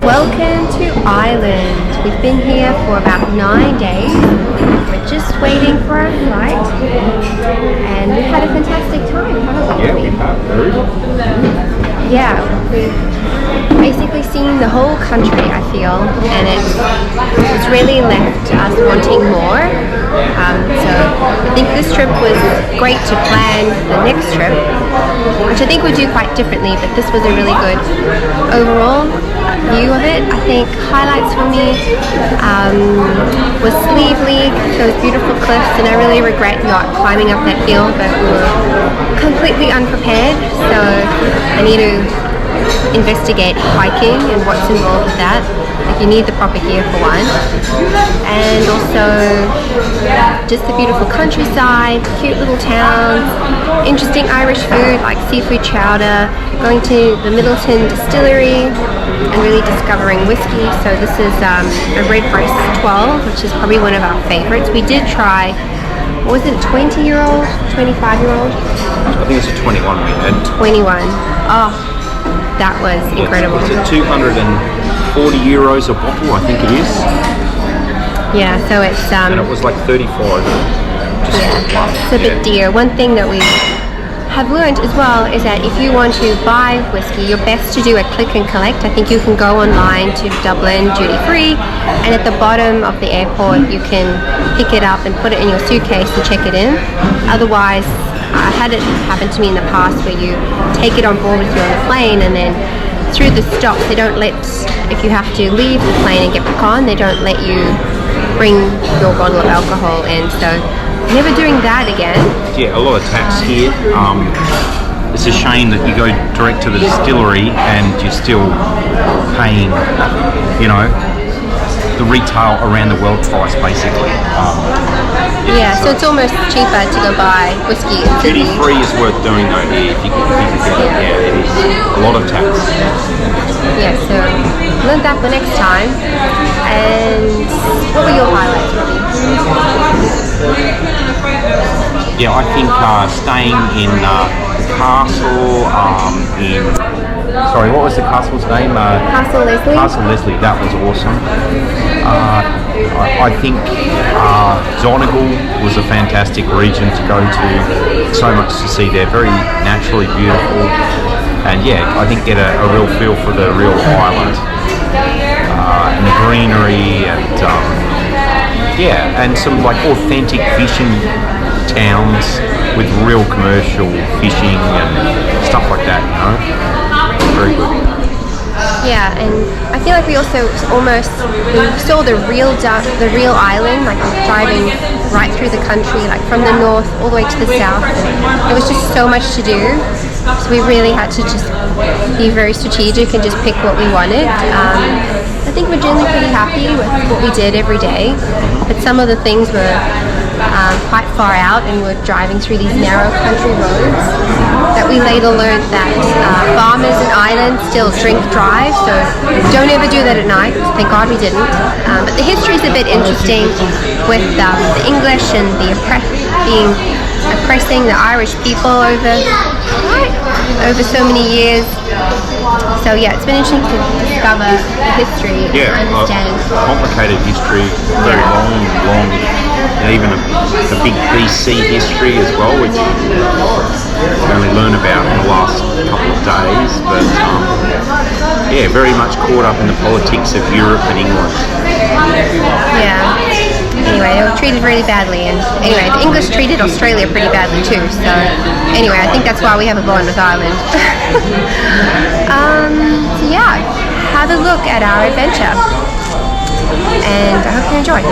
Welcome to Ireland. We've been here for about 9 days. We're just waiting for our flight, and we've had a fantastic time, haven't we? Yeah, we have. Yeah, we've basically seen the whole country, I feel, and it's really left us wanting more. So I think this trip was great to plan the next trip, which I think we'll do quite differently, but this was a really good overall view of it. I think highlights for me was Sleeve League, those beautiful cliffs, and I really regret not climbing up that hill, but we were completely unprepared, so I need to investigate hiking and what's involved with that. Like, you need the proper gear for one, and also just the beautiful countryside, cute little towns, interesting Irish food like seafood chowder, going to the Midleton Distillery and really discovering whiskey. So this is a Redbreast 12, which is probably one of our favorites. We did try, what was it, 20-year-old, 25-year-old? I think it's a 21 we had. 21. Oh, that was incredible. It's a 240 euros a bottle, I think it is. Yeah, so it's and it was like 35. It's a bit dear. One thing that we have learned as well is that if you want to buy whiskey, you're best to do a click and collect. I think you can go online to Dublin duty free, and at the bottom of the airport you can pick it up and put it in your suitcase and check it in. Otherwise, I had it happen to me in the past where you take it on board with you on the plane, and then through the stops they don't let, if you have to leave the plane and get back on, they don't let you bring your bottle of alcohol in. So never doing that again. Yeah, a lot of tax here. It's a shame that you go direct to the distillery and you're still paying, you know, the retail around the world price basically. So it's almost cheaper to go buy whiskey. Duty free is worth doing though here if you can get it. Yeah, it is a lot of tax. Yeah, so learned that for next time. And what were your highlights, Robbie? Yeah, I think staying in the castle sorry, what was the castle's name? Castle Leslie? Castle Leslie, that was awesome. I think Donegal was a fantastic region to go to. So much to see there, very naturally beautiful. And yeah, I think get a real feel for the real island. And the greenery and and some like authentic fishing towns with real commercial fishing and stuff like that, you know. Very good. Yeah, and I feel like we also we saw the real island, like driving right through the country, like from the north all the way to the south. And it was just so much to do, so we really had to just be very strategic and just pick what we wanted. I think we're generally pretty happy with what we did every day, but some of the things were quite far out, and we're driving through these narrow country roads that we later learned that farmers in Ireland still drink drive, so don't ever do that at night. Thank God we didn't. But the history is a bit interesting with the English and the oppressing the Irish people over so many years. So yeah, it's been interesting to discover the history and understand. Complicated history, very long, and even a big BC history as well, which we only learn about in the last couple of days. But very much caught up in the politics of Europe and England. Yeah. Anyway, they were treated really badly, and anyway, the English treated Australia pretty badly too, so anyway, I think that's why we have a bond with Ireland. So yeah, have a look at our adventure, and I hope you enjoy.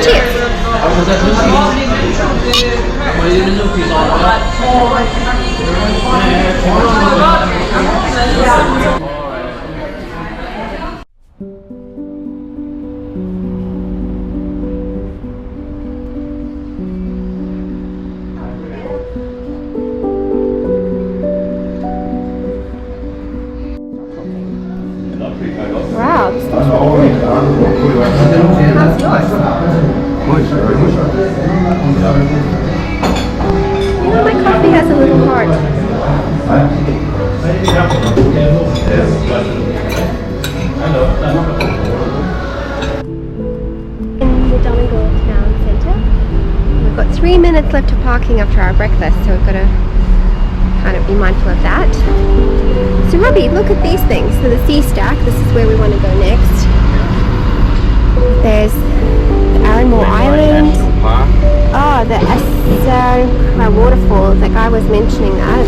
Cheers! Wow, this looks really good. How's yours? You know, my coffee has a little heart. In the Donegal town centre. We've got 3 minutes left to parking after our breakfast, so we've got to kind of be mindful of that. So Robbie, look at these things. So the sea stack, this is where we want to go next. There's the Arranmore Island. Oh, the Assarunkra waterfall. That guy was mentioning that.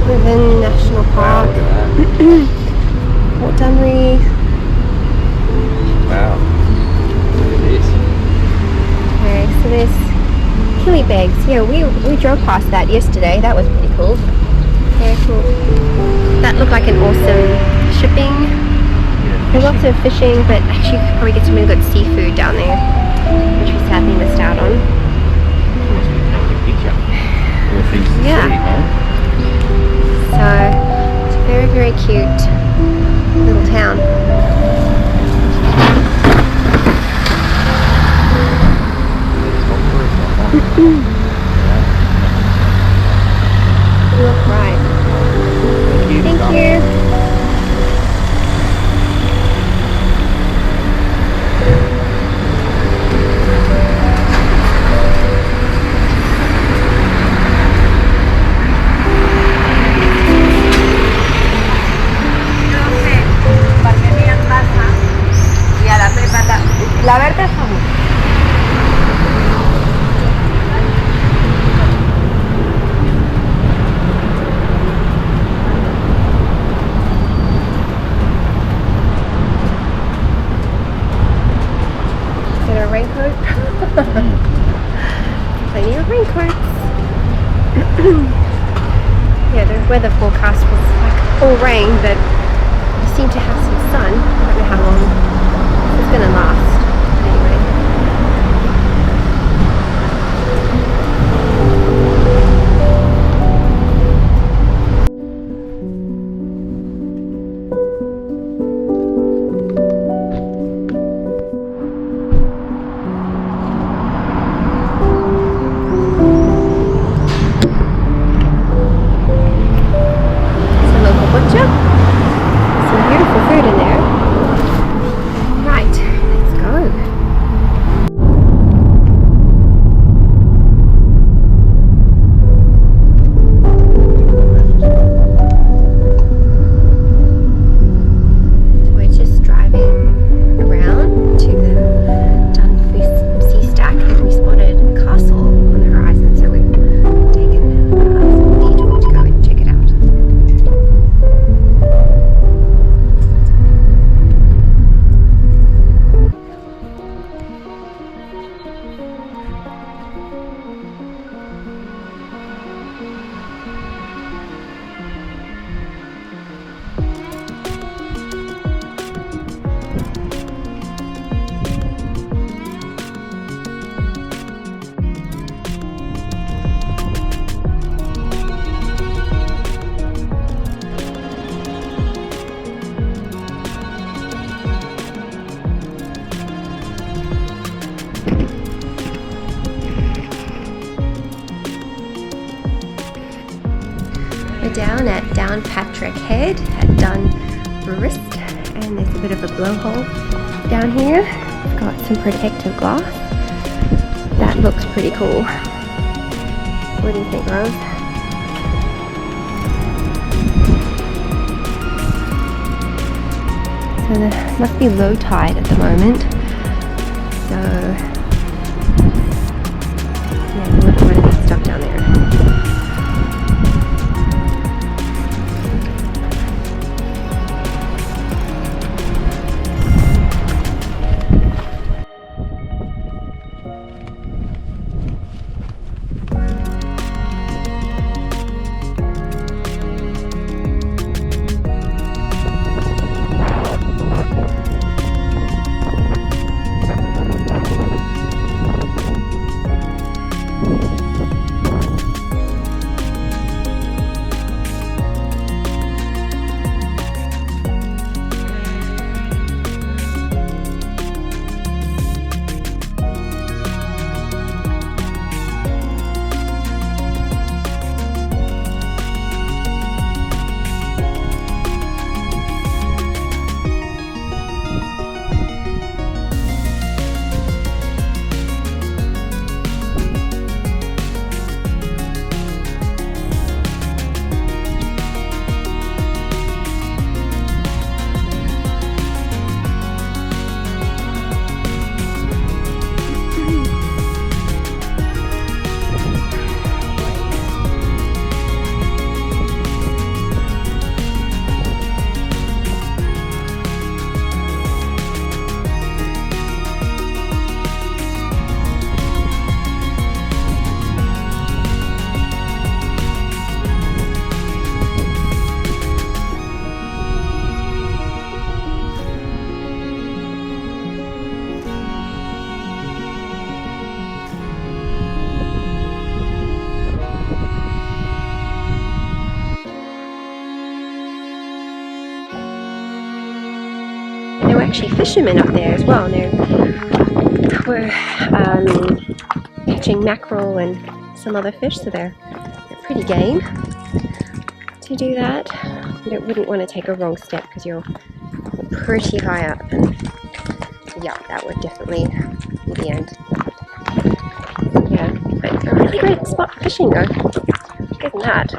Within National Park. Port Dunry. Wow. It is. Okay, so there's Killybegs. Yeah, we drove past that yesterday. That was pretty cool. Very cool. That looked like an awesome shipping. There's lots of fishing, but actually you could probably get some really good seafood down there, which we sadly missed out on. Yeah. So it's a very, very cute little town. Right. Thank you. La verde es famosa. Get a raincoat. Plenty of raincoats. Yeah, the weather forecast was like all rain, but we seem to have some sun. I don't know how long it's going to last. found Patrick Head at Redbreast, and there's a bit of a blowhole down here. It's got some protective glass. That looks pretty cool. What do you think, Rose? So there must be low tide at the moment. So yeah, you wouldn't want to get stuck down there. There were actually fishermen up there as well. They were catching mackerel and some other fish, so they're pretty game to do that. You wouldn't want to take a wrong step because you're pretty high up, and yeah, that would definitely be the end. Yeah, but a really great spot for fishing though. Good than that.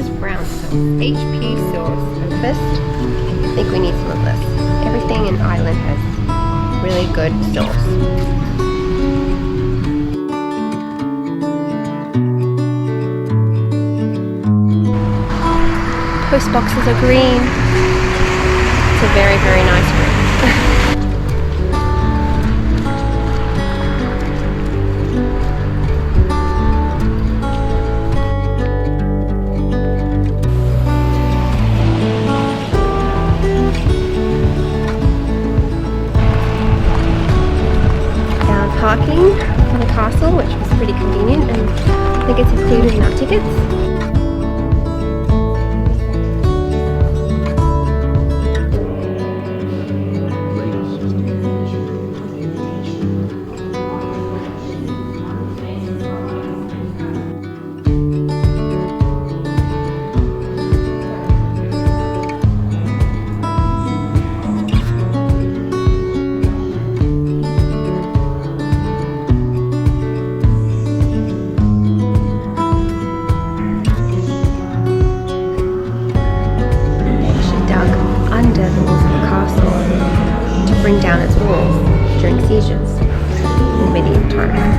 delicious brown sauce, HP sauce. And first, I think we need some of this. Everything in Ireland has really good sauce. Toast boxes are green. It's a very, very nice green. Parking for the castle, which was pretty convenient, and I think it's included in our tickets. Bring down its walls during sieges in medieval times.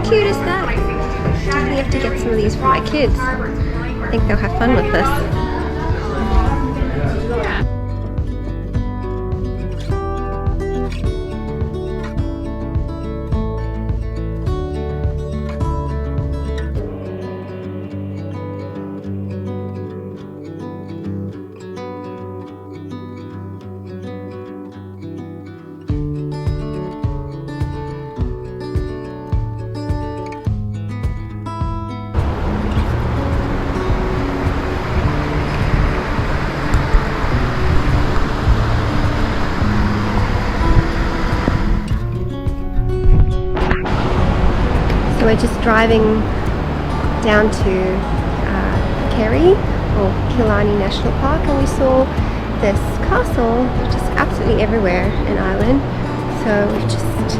Cute is that? I definitely have to get some of these for my kids. I think they'll have fun with this. So we're just driving down to Kerry or Killarney National Park, and we saw this castle which is absolutely everywhere in Ireland. So we're just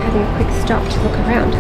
having a quick stop to look around.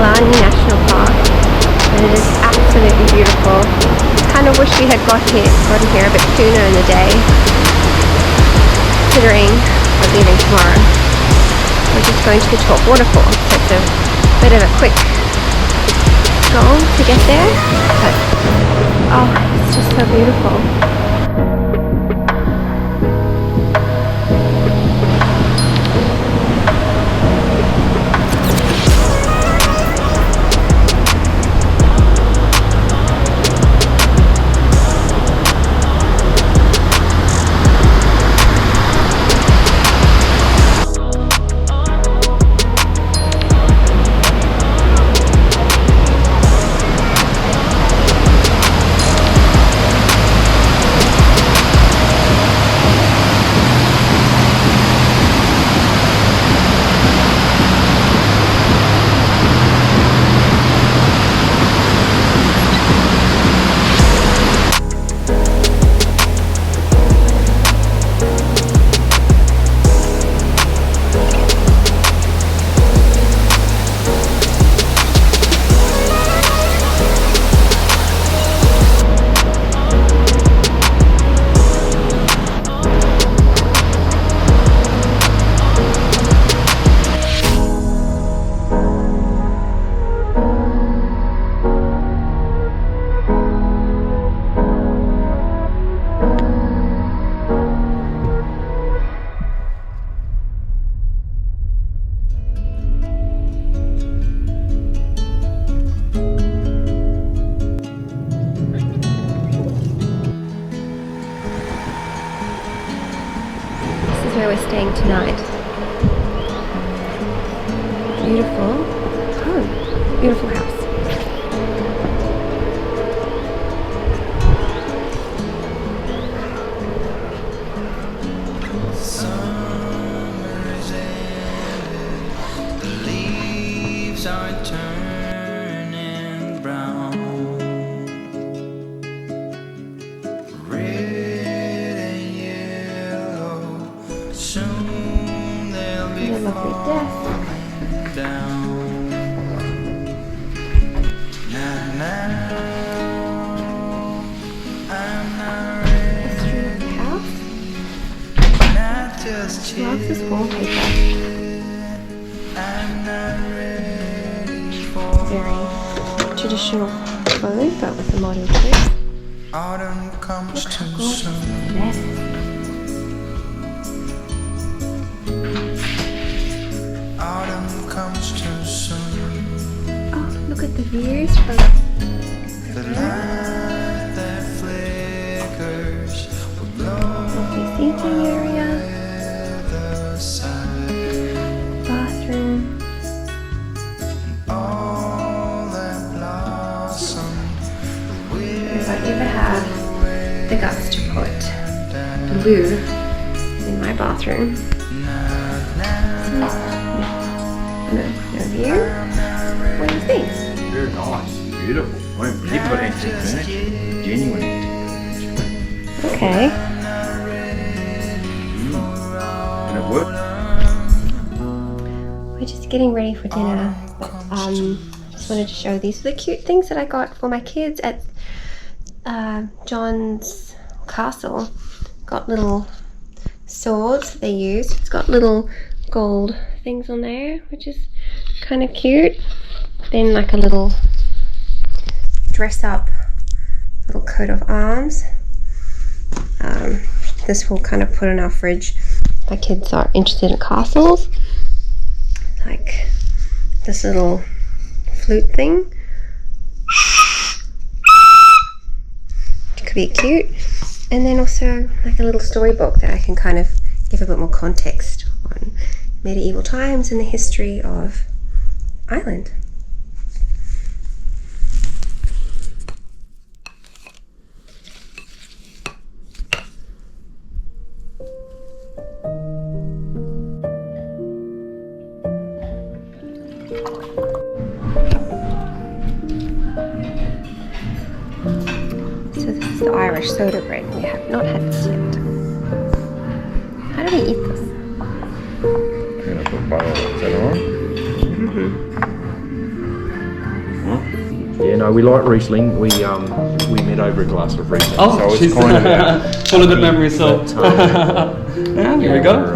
Blarney National Park, and it is absolutely beautiful. Kind of wish we had gotten here a bit sooner in the day, considering we're leaving tomorrow. We're just going to the top waterfall, so it's a bit of a quick go to get there, but oh, it's just so beautiful. Where we're staying tonight. Beautiful home, beautiful house. Summer's ended, the leaves are turning brown. Soon they'll be falling down. Now, I'm not ready. Not just yet. Loves this wallpaper. I'm not ready for Very traditional clothes, but with a modern twist. autumn comes Look how too gorgeous soon. this is. Autumn comes too soon. Oh, look at the views from The light that flickers will blow lovely seating area, the side. bathroom. All that blossom If I ever have the guts to put blue in my bathroom. No view. What do you think? Very nice, beautiful. I mean, you put antique furniture, genuine antique furniture. Okay. And it worked. We're just getting ready for dinner, but I just wanted to show these are the cute things that I got for my kids at John's Castle. Got little swords they use. It's got little gold things on there, which is kind of cute. Then like a little dress up little coat of arms. This will kind of put in our fridge if my kids are interested in castles. Like this little flute thing. It could be cute. And then also like a little storybook that I can kind of give a bit more context on medieval times and the history of Ireland. So this is the Irish soda bread. We have not had this yet. How do we eat this? And I put butter on it. Is that alright? Yeah, no, we like Riesling. We met over a glass of Riesling. Oh, so she's it's kind of full of good memories. So, yeah, here we go.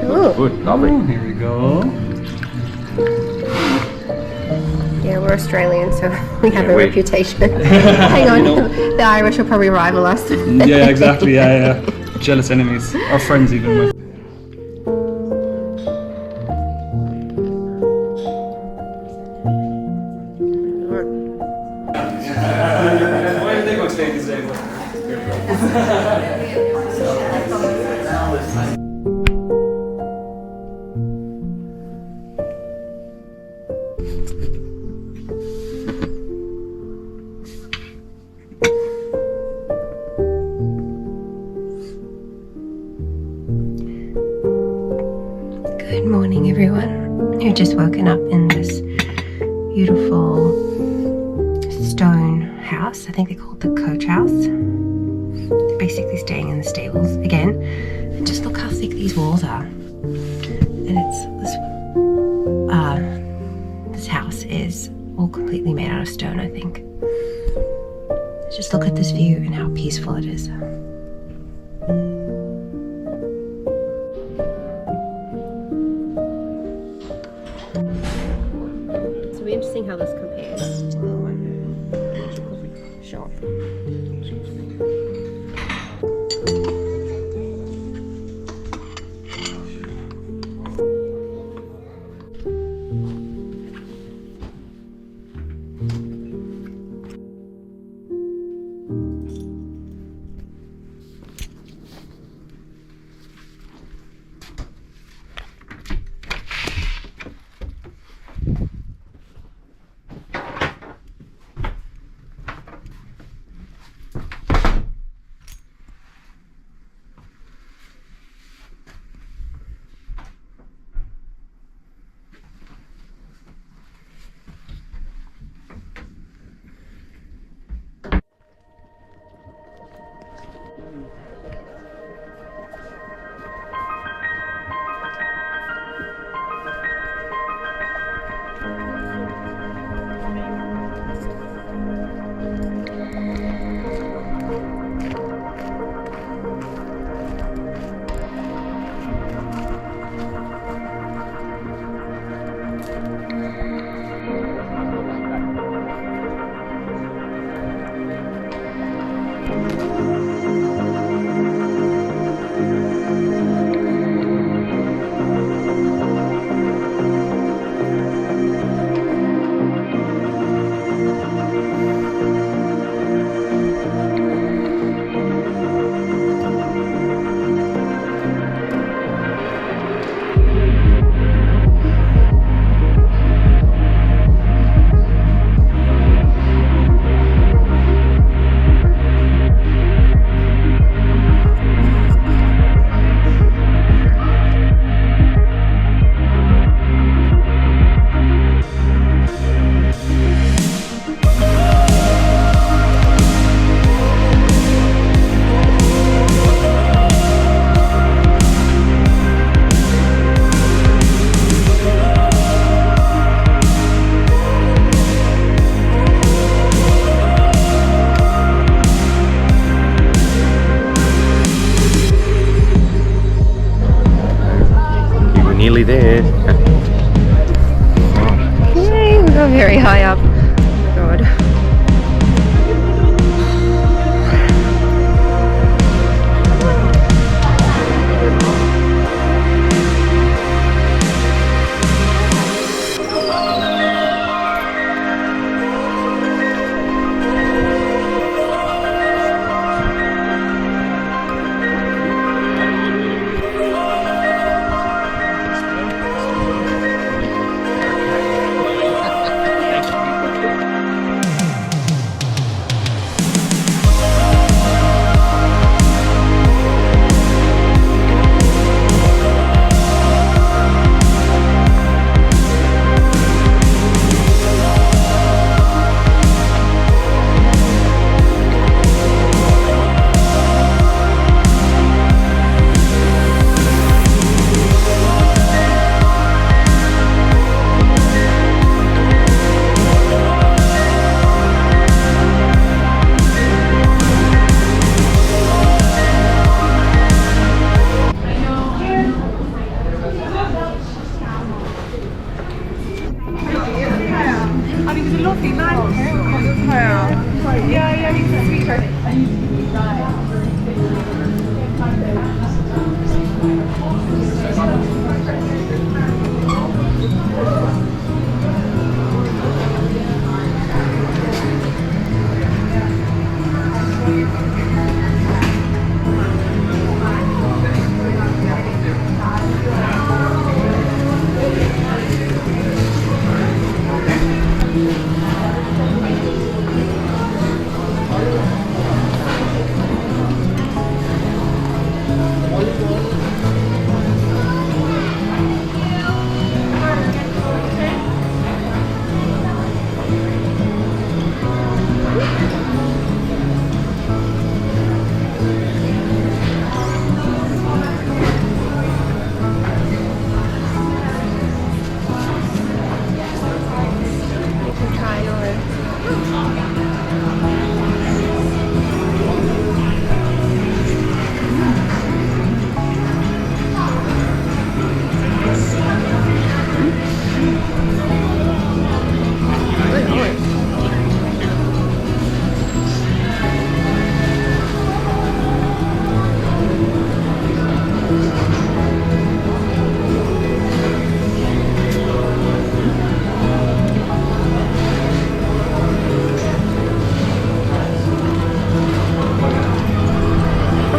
Cool. good, lovely. Here we go. Yeah, we're Australian, so we have Yeah, a we- reputation. Hang on, You know. the Irish will probably rival us. Yeah, exactly. Yeah. Jealous enemies, or friends even. With. Why are they going to take this day? Good morning, everyone. You've just woken up in this beautiful stone house. I think they call it the coach house. They're basically staying in the stables again. And just look how thick these walls are. And it's this house is all completely made out of stone, I think. Just look at this view and how peaceful it is. It'll be interesting how this compares to the other one. Sure. Nearly there. Yay, we got very high up. Oh my god.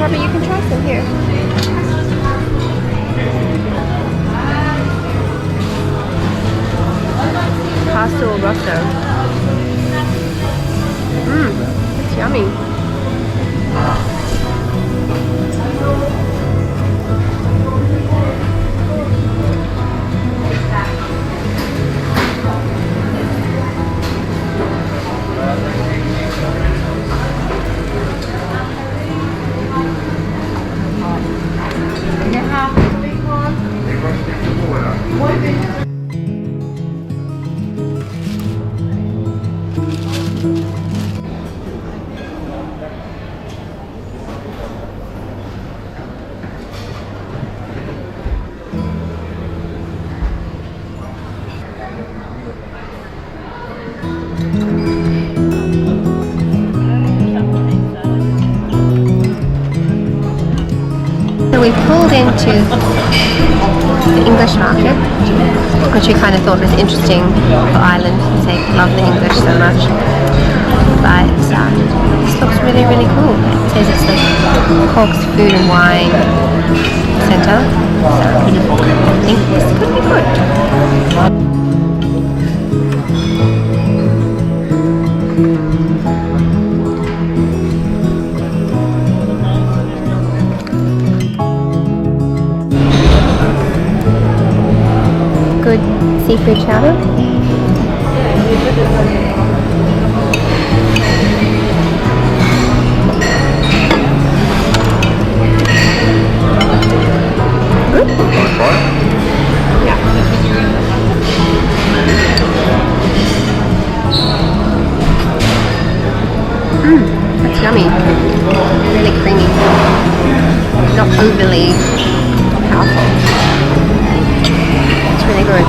Robert, you can try some here. Castle Rosso. It's yummy. So we pulled into the English market, which we kind of thought was interesting for Ireland since they love the English so much. But this looks really, really cool. It says it's the Cork's Food and Wine Centre, so I think this could be good. Good seafood chowder. Good? Yeah. That's yummy. Really creamy. Not overly powerful. It's really good.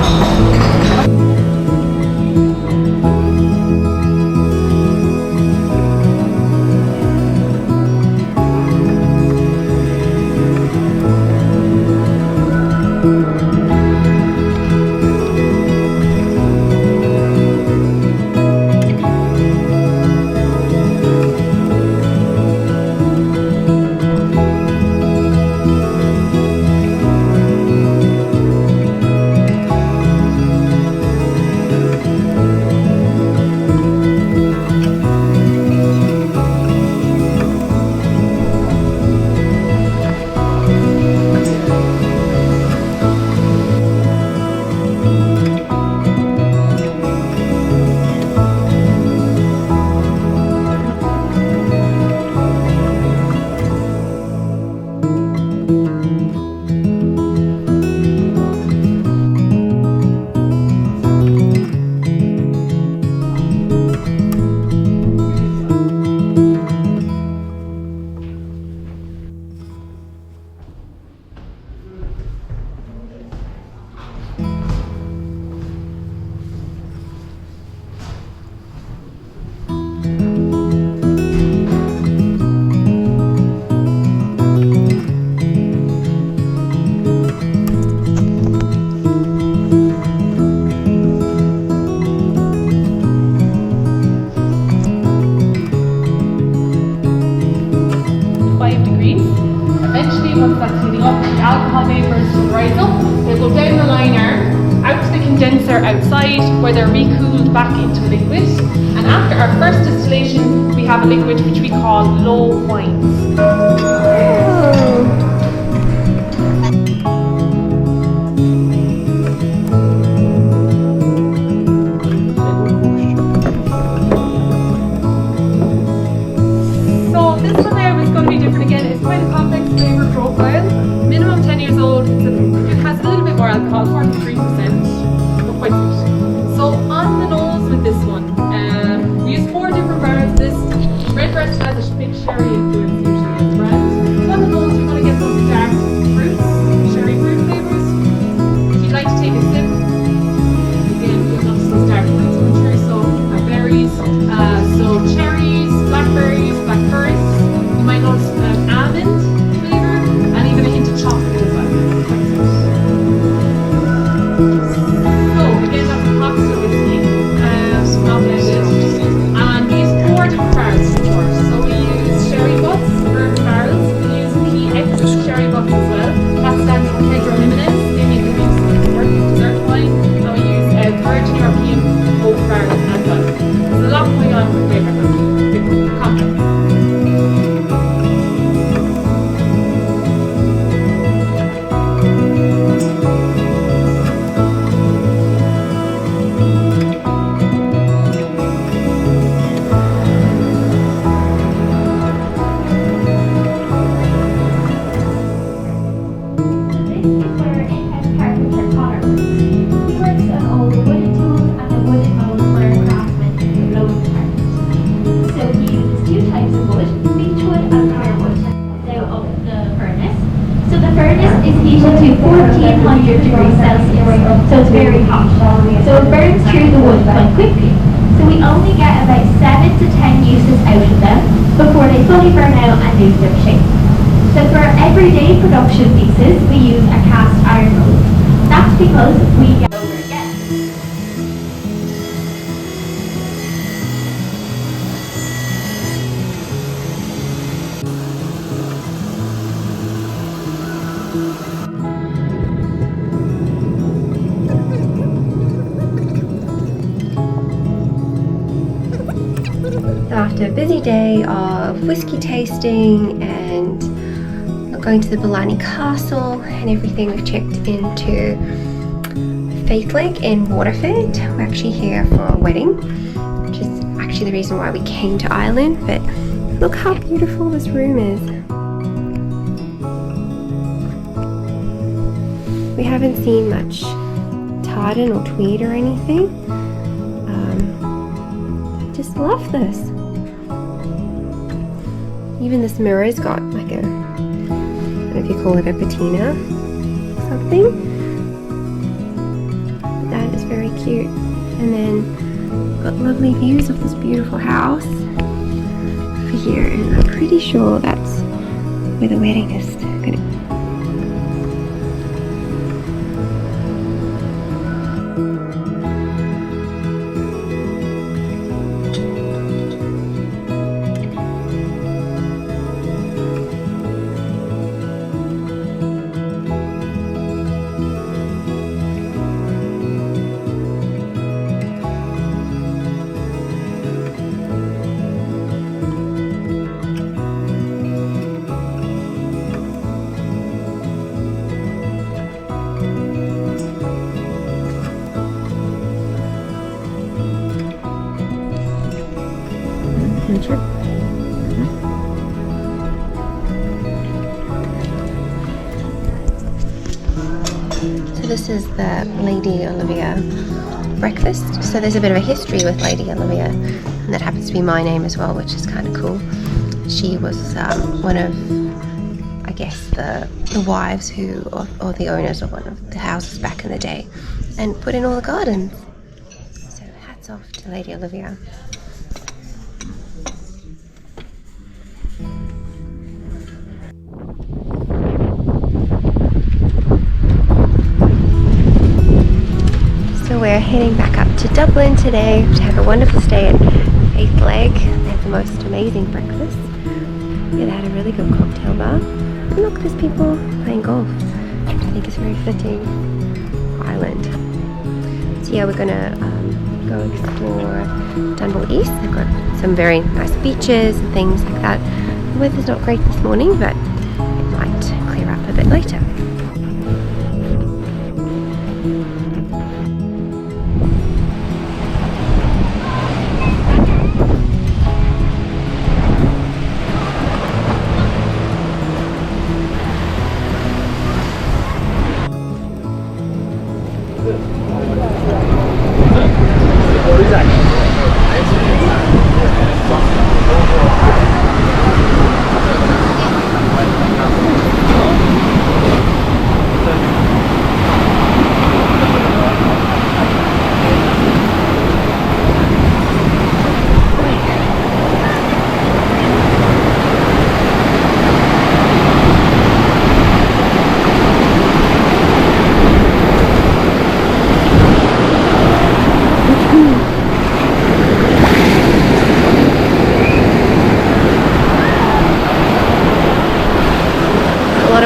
once that's heating up, the alcohol vapours will rise up, they go down the liner, out to the condenser outside, where they're recooled back into a liquid. And after our first distillation, we have a liquid which we call low wines. So this one there is going to be different again. It's quite a complex flavour profile. Minimum 10 years old. It has a little bit more alcohol, 43%, but quite sweet. So on the nose with this one, we use 4 different barrels. This Redbreast has a big sherry influence usually in the brand. So on the nose you're going to get those dark fruits, sherry fruit flavours. If you'd like to take a sip, again you'll notice those dark fruits coming through. So berries, so cherries, blackberries, black currants. You might notice almond flavour and even a hint of chocolate as well. So again, that's a Costa whiskey, not blended. And we use 4 different barrels to pour. So we use sherry butts, bourbon barrels. We use PX sherry butts as well. That stands for Pedro Jimenez. They make the most dessert wine. And we use Virgin European oak barrels as well. There's a lot going on with flavour. Complex. Degrees Celsius, so it's very hot. So it burns through the wood quite quickly. So we only get about 7 to 10 uses out of them before they fully burn out and lose their shape. So for everyday production pieces, we use a cast iron mold. That's because we get over again. After a busy day of whiskey tasting and going to the Blarney Castle and everything, we've checked into Faith Lake in Waterford. We're actually here for a wedding, which is actually the reason why we came to Ireland. But look how beautiful this room is. We haven't seen much tartan or tweed or anything. I just love this. Even this mirror's got like a, I don't know if you call it a patina or something. But that is very cute. And then got lovely views of this beautiful house over here, and I'm pretty sure that's where the wedding is going to be. So this is the Lady Olivia breakfast. So there's a bit of a history with Lady Olivia, and that happens to be my name as well, which is kind of cool. She was one of, I guess, the wives who, or the owners of one of the houses back in the day, and put in all the gardens. So hats off to Lady Olivia. So we're heading back up to Dublin today to have a wonderful stay at Faith Lake. They have the most amazing breakfast. Yeah, they had a really good cocktail bar. And look, there's people playing golf. I think it's a very fitting island. So yeah, we're gonna go explore Dunbar East. They've got some very nice beaches and things like that. The weather's not great this morning, but it might clear up a bit later.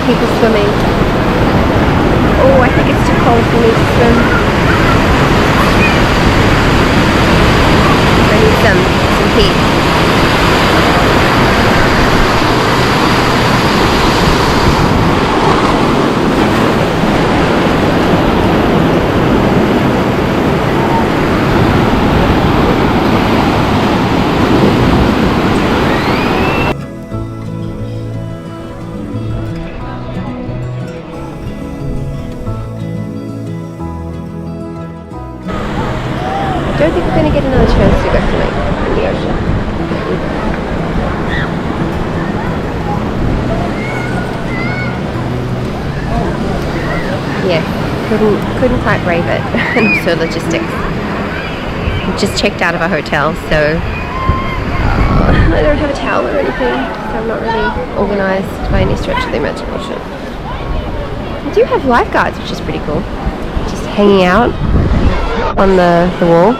People swimming. Oh, I think it's too cold for me to swim. I need some heat. I don't think we're going to get another chance to go swimming in the ocean. Yeah, couldn't quite brave it. And also logistics. We just checked out of our hotel, so I don't have a towel or anything, so I'm not really organised by any stretch of the imagination. I do have lifeguards, which is pretty cool. Just hanging out on the wall.